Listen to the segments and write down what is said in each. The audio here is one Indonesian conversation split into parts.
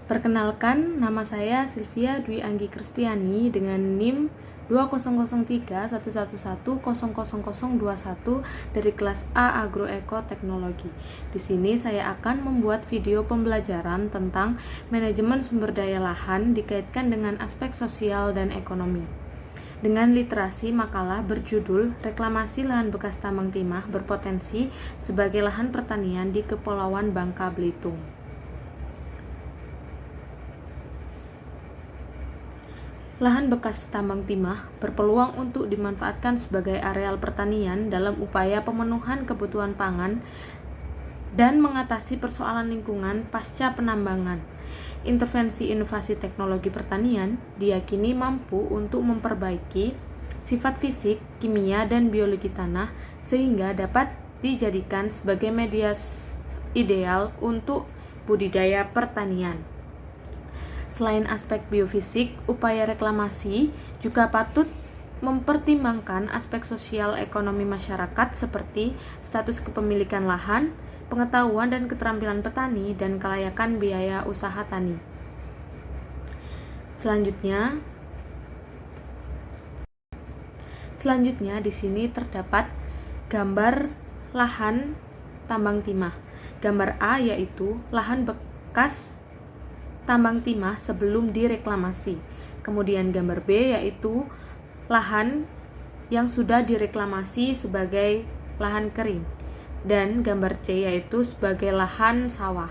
Perkenalkan, nama saya Sylvia Dwi Anggi Kristiani dengan NIM 200311100021 dari kelas A Agroeko Teknologi. Di sini saya akan membuat video pembelajaran tentang manajemen sumber daya lahan dikaitkan dengan aspek sosial dan ekonomi. Dengan literasi makalah berjudul Reklamasi Lahan Bekas Tambang Timah Berpotensi sebagai Lahan Pertanian di Kepulauan Bangka Belitung. Lahan bekas tambang timah berpeluang untuk dimanfaatkan sebagai areal pertanian dalam upaya pemenuhan kebutuhan pangan dan mengatasi persoalan lingkungan pasca penambangan. Intervensi inovasi teknologi pertanian diyakini mampu untuk memperbaiki sifat fisik, kimia, dan biologi tanah sehingga dapat dijadikan sebagai media ideal untuk budidaya pertanian. Selain aspek biofisik, upaya reklamasi juga patut mempertimbangkan aspek sosial ekonomi masyarakat seperti status kepemilikan lahan, pengetahuan dan keterampilan petani, dan kelayakan biaya usaha tani. Selanjutnya di sini terdapat gambar lahan tambang timah. Gambar A yaitu lahan bekas tambang timah sebelum direklamasi. Kemudian gambar B yaitu lahan yang sudah direklamasi sebagai lahan kering. Dan gambar C yaitu sebagai lahan sawah.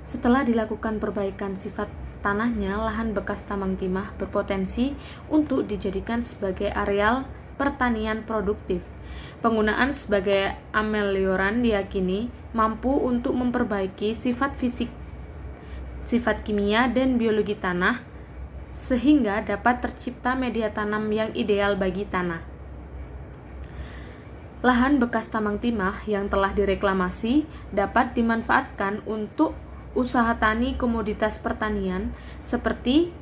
Setelah dilakukan perbaikan sifat tanahnya, lahan bekas tambang timah berpotensi untuk dijadikan sebagai areal pertanian produktif. Penggunaan sebagai amelioran diyakini mampu untuk memperbaiki sifat fisik, sifat kimia, dan biologi tanah sehingga dapat tercipta media tanam yang ideal bagi tanah. Lahan bekas tambang timah yang telah direklamasi dapat dimanfaatkan untuk usaha tani komoditas pertanian seperti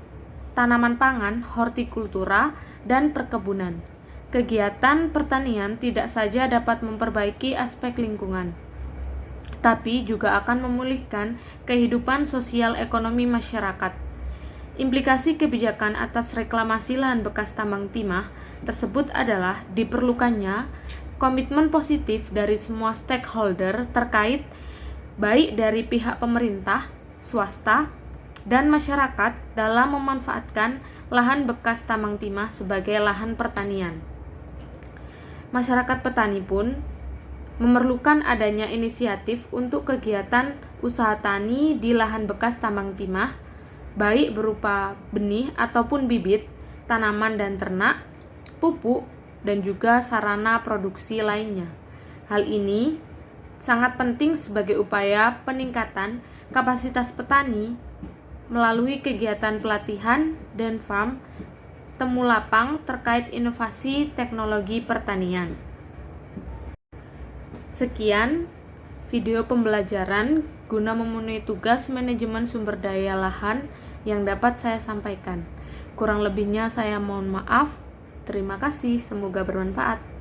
tanaman pangan, hortikultura, dan perkebunan. Kegiatan pertanian tidak saja dapat memperbaiki aspek lingkungan, tapi juga akan memulihkan kehidupan sosial ekonomi masyarakat. Implikasi kebijakan atas reklamasi lahan bekas tambang timah tersebut adalah diperlukannya komitmen positif dari semua stakeholder terkait, baik dari pihak pemerintah, swasta, dan masyarakat dalam memanfaatkan lahan bekas tambang timah sebagai lahan pertanian. Masyarakat petani pun memerlukan adanya inisiatif untuk kegiatan usaha tani di lahan bekas tambang timah, baik berupa benih ataupun bibit, tanaman dan ternak, pupuk, dan juga sarana produksi lainnya. Hal ini sangat penting sebagai upaya peningkatan kapasitas petani melalui kegiatan pelatihan dan farm temu lapang terkait inovasi teknologi pertanian. Sekian video pembelajaran guna memenuhi tugas manajemen sumber daya lahan yang dapat saya sampaikan. Kurang lebihnya saya mohon maaf. Terima kasih, semoga bermanfaat.